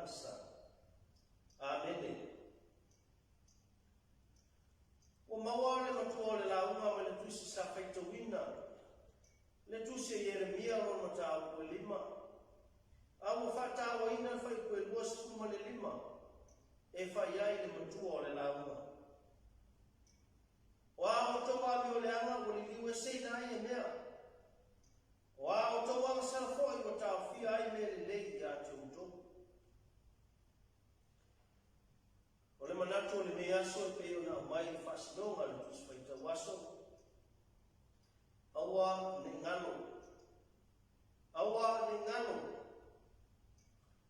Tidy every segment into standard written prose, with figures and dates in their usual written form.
Ansa. Amen. O mawale matuole la uma ma le tusi sa faita wina. Le tusi Yeremia ro mata o lima. Au fata wa ina fai ko el wasu ma le lima. E fai ai le matuole la uma. Wa o to wa mi le anga o le liwe sei na ai mea. Wa o to wa sa fo i o ta fi ai me le lei ya tuto. Ole manatu le mea so pe ona mai fasdonga le tus faita waso. Awa ne ngano. Awa ne ngano.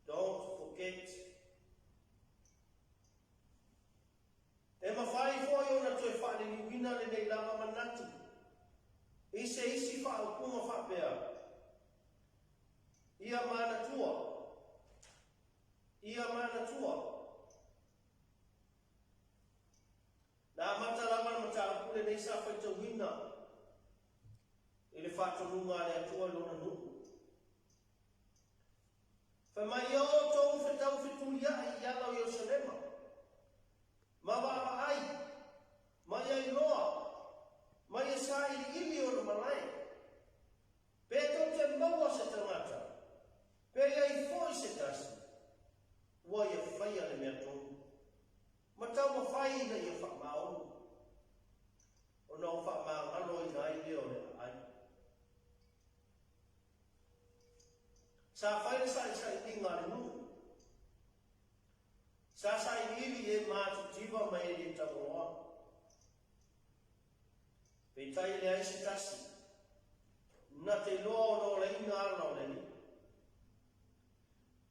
Don't forget. E mawhai fo i ona toi whaare ni wina le nei lama manatu. Ise isi wha o kuma whapea. Ia mana tua. Ia mana tua. Na mata lama mata pule nei sa whaita wina. Ele whato runga le atua lona nuku. Whamai o tōu whetau whetu ia i ala o Iosalema. Mawa ai. Mai ai loa. Mai e sa ili o malai. Peto te maua se tangata. Pe ai foi se tasi. Wa ia whaia le mea tonu. Matau ma whai na ia whamao. O nau whamao alo i nai leo le ai. Sa whaile sa inga le nu. Sa ili e mātu tiva mai le tamoa. Peitai le aisi tasi. Na te loa no le inga ala o le ni.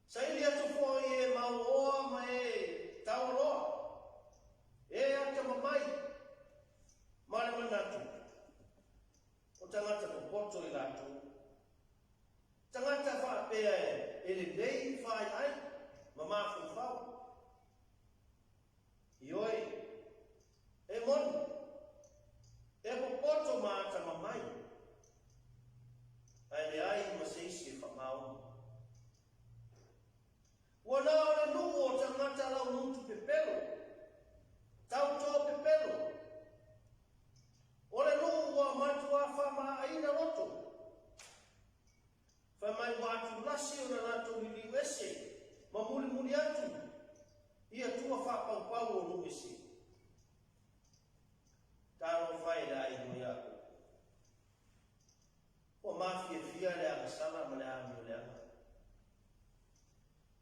Sa ili atu fo e mau oa mai tau loa. E ata mamai. Mare manatu. O tangata ko poto i latu. Tangata wha pea e le lei whai ai. Mamafu whau. Ioi. E monu. E ko poto maata mamai. Ai le ai maseisi e whamau. Wana ora nuku o tangata lau nutu pepelo. Tau tō pepelo. Ole nuku wa matua whama aina roto. Whamai watu lasi o na nato hili wese. Mamuli muli atu. Ia tua whapau pau o nuwese. Taro whai la i mo iako. O mafia fia le aga sala ma le ami o le aga.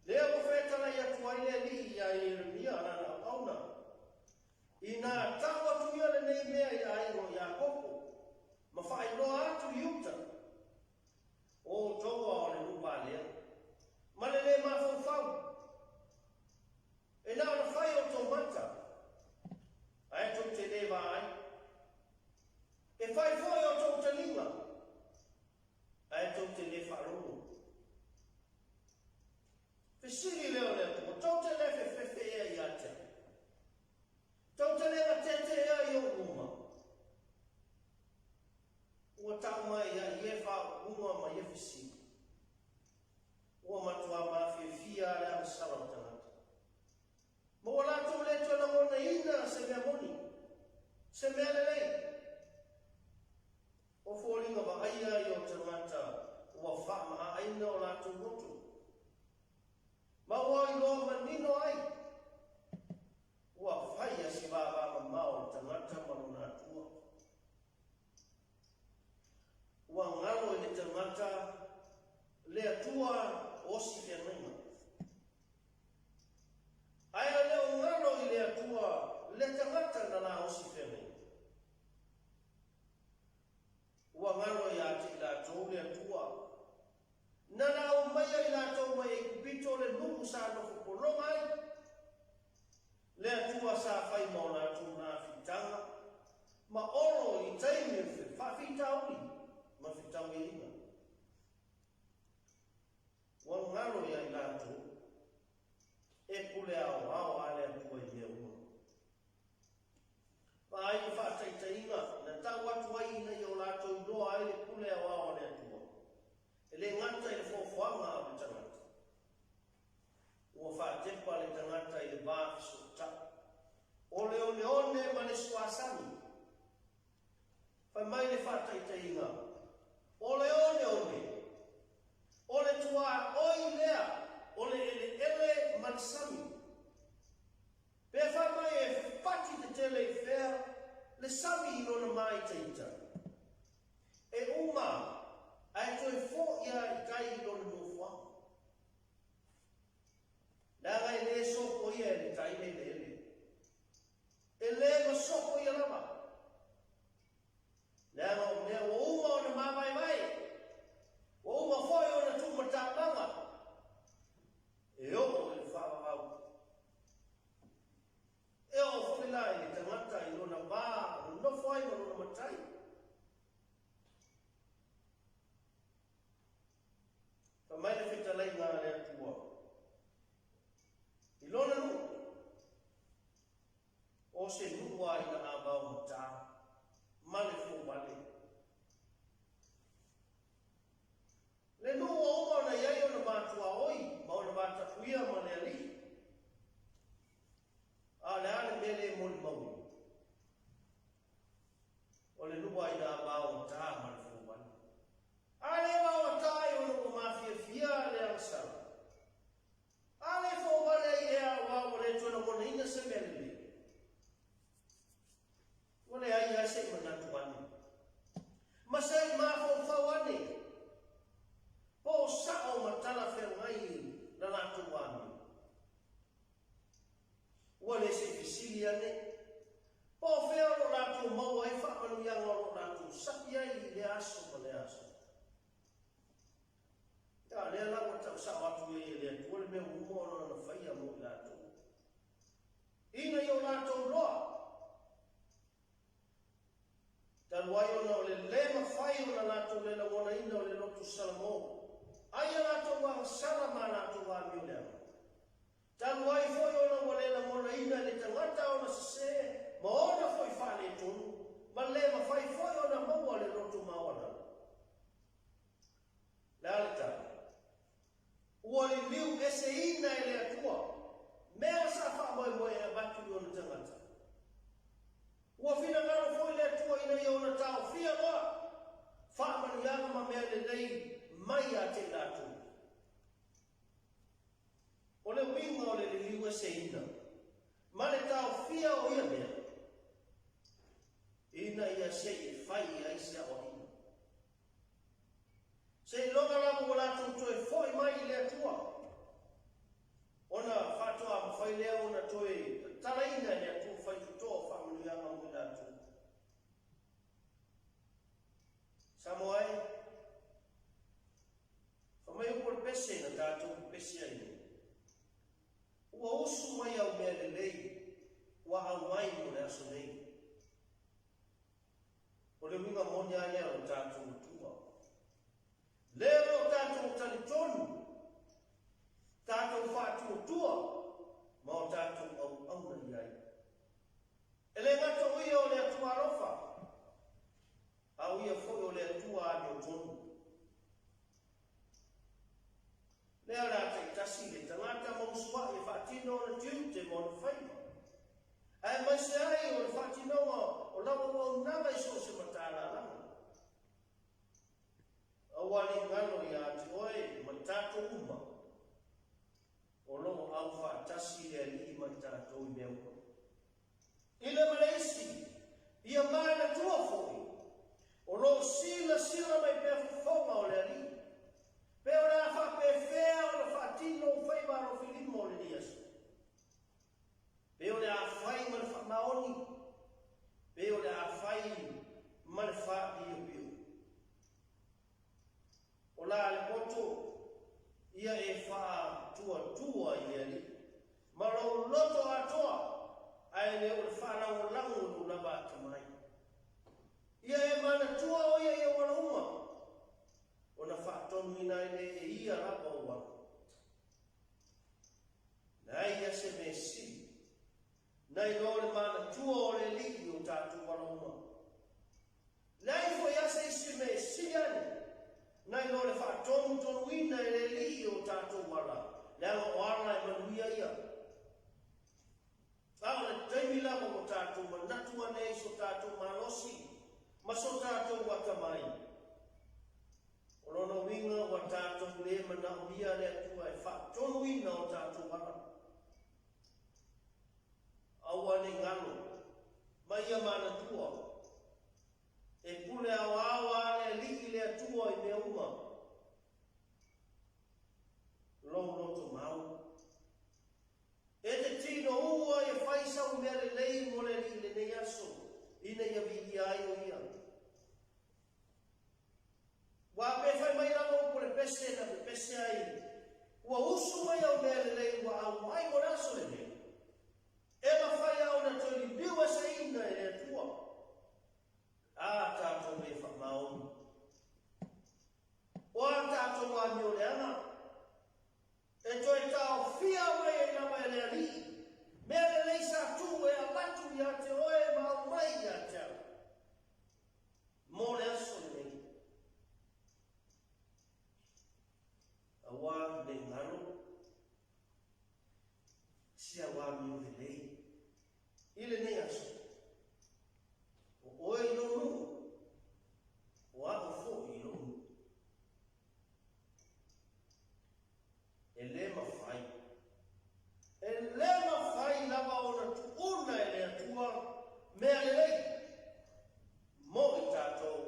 Lea ko whetala i atu ai le li i a Yeremia ana auna. I nā tawa tu ia le nei mea i a airo i a koko. Ma whai loa atu i uta. O toa o le lupa lea. Ma le le mafau fau. E nā na whai o tō mata. Ai tō te lewa ai. E whai whai o tō te linga. Ai tō te le wharongo. Fesiri leo leo. O tō te le whewhewe ea i ate. Tō te le atete ea i o uma. Ua tau mai ea i e wha uma ma i e whesi. Ua matua mawhi e fia rea masara o tangata. Ma o lato le tōna mona ina se mea moni. Se mea lelei. O fōringa wa aia i o tangata ua whama aina o lato motu. Ma ua i loa manino ai. Ua whaia si wāwama mao tangata maruna atua. Ua ngalo i le tangata le atua o si whenenga. Aia leo ngalo i le atua le tangata na la o si whenenga. Ua ngalo i ati i la tō le atua. Nana o maia i la tō mai e kupito le nuku sa nofo polonga ai. Le atua sa whai mo la tō nā whitanga. Ma oro i taime whawhitauri. Ma whitauri inga. Ua ngalo i ai la tō. E pule au ao ale atua i mea uma. Ma ai i whataita inga. Na tau atu ai ina i o la tō i loa ai le pule au ao ale atua. E le ngata i le whawhanga a le tangata. Ua ia I kai lona mofua. Nanga le soko ia le kai le. Ele ma soko ia lama. Nanga me o uma o na mamai mai. O uma foi o na tuma tāpanga. E o le whawahau. E o whawila I le tangata I lona wā, no foi ma lona matai. Mai le fitalai ngā le atua. I lona nu. O se nua I na abau mata. Male fu wale. Le nua o na iai o na mātua oi. Ma o na mātapuia ma le ali. A le ale mele moli maui. O le nua I na abau mata male fu wale. Ale wa tai o no mafia fia le ansara. Ale fo wale ia wa o le tona mo ina se mele. Wale ai se mana tuani. Masai ma fo fawane. Po sa o matala fe ngai na la tuani. Wale se fisilia ne. Po fe o la tu mo ai fa anu yang o la tu sapia I le aso le aso. Ya le la ko tsa watu e le tu le me umo no na faia mo la tu. Ina yo la tu lo. Tal wai ona le ma fai ona la tu le la wona ina le lotu salamo. Ai la tu wa salama la tu wa mi le. Tal wai foi ona le la wona ina le tangata ona se ma ona foi fa le tu. Ma le ma fai foi ona mo le lotu ma ona. La ta Wali liu ese ina ele atua. Mea sa wha moe e batu I ona tangata. Ua whina ngaro fo ele atua ina I ona tau fia loa. Wha mani anga ma mea le nei mai a te latu. O le winga o le liu ese ina. Ma le tau fia o ia mea. Ina ia se I whai a isia o ina. Se longa lama wala tu e foi mai le atua. Ona fatua ma fai lea ona toe talaina le atu fai tuto fa mulu yanga mo le atu. Samoai. Fa mai o por pese na tato pese ai. Ua usu mai au mea le lei. Ua au mai mo le aso nei. O le winga monia lea o tato tua. Leo tato tali tonu. Tato fatu tua. Ma tato au na iai. Ele ngato ia o le atua rofa. Au ia foi o le atua ane o tonu. Lea la te tasi le tangata mausua e fatino o le tiu te mo le whaima. Ai mai se ai o le fatino o lawa o nanga iso se matala langa. Awali ngalo ya ati oe matato uma. O longo au fatasi le ali matato I mea uma. Ile Malaysi, ia mana tua foi. O longo sila mai pe fonga o le ali. Pe o la fa pe fea o la fatino o fai maro filimo o le dias. Pe o le a fai ma le fa maoni. Pe o le a fai ma le fa bio. O la le moto ia e fa tua I ali. Ma lo loto atoa ai le o fa na o lango no la ba mai. Ia e mana tua o ia e wala uma. O na fa tonu ina e ia rapa o wala. Na ia se mesi. Na I le mana tua o le li o tatu wala uma. Na I fo ia se mesi ane. Nai no le fa tonu ina e le li o tato wala. Lea o ala e manuia ia. Au le taimi lama o tato manatu ane so tato malosi. Ma so tato wakamai. O lono winga wa tato le manau ia le atua e fa tonu ina o tato wala. Au ane ngalo. Ma ia mana tua. E pule awa le li le atua I mea uma. pese na pese ai. Ua usu mai au mele lei ua au mai mo raso e lei. E mawhai au na tōli biwa sa ina e lea tua. A tātou me whamaoni. O a tātou wa mi o leana. E toi tāo fia mai e nama e lea li. Mele lei sa tu e a latu i a te oe mau mai i a te au. Mō le aso le nei. Awa le ngaro. Sia wa mi o le lei. Ile nei aso. O oe i lomu. O a o fo i lomu. E le mawhai. E le mawhai lava o na tuuna e le atua. Mea le lei. Mo i tātou.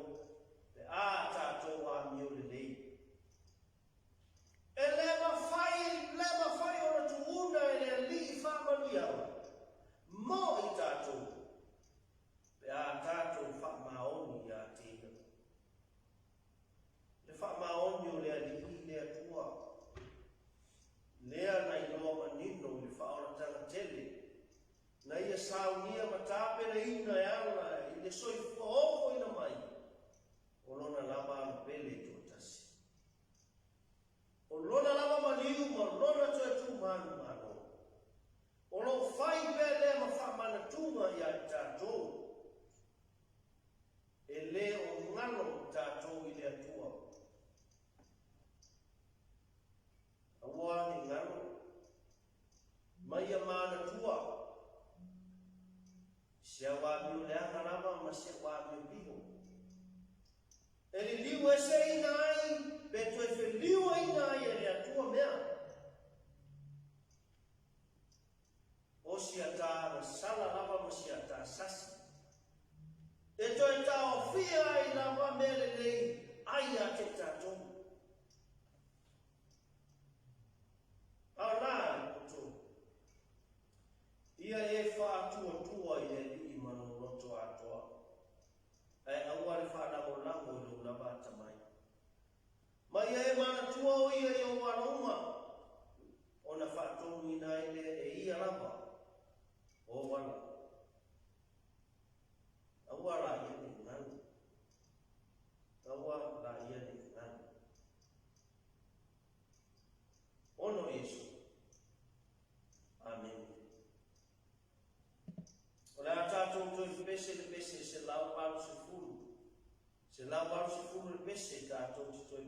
Pe a tātou a mi o le lei. E le mawhai o na tuuna e le li i whamanu iau. Mo i tātou. Pe a tātou whamaoni i a tēna. Le whamaoni o le ali i le atua. Lea na i loa manino i le whaoratanga tele. Na ia saunia matape na ina e ala i le soifua ofo ina mai. O lona lava ala pele i tuatasi. O lona lava maniu ma lona to e tu manu mano. O lo fai pele ma whamana tunga i a tātou. E le o ngano tātou i le atua. Awa ni ngano. Mai a mana tua. Sia wa mi o leanga lava ma sia wa mi o piho. E li liu e se ina ai, pe tu e fe liu e ina ai e le atua mea. O sia tā na sala lava ma sia tā sasi. E tu e tā o fia ai lava mele lei, ai a te tātou. Ala e koto. Ia e whātua i e li mano roto atoa. E aua le whānamo lango i lo lava tamai. Mai e mana tua o ia i o warauma. O na whātonu ina e ia lava. O wala. Aua la ia ni nganu. Aua la ia ni nganu. Ono Yesu. Amen. O le a tātou toi pese le pese se lau waru se furu. Se lau waru se furu le pese tātou toi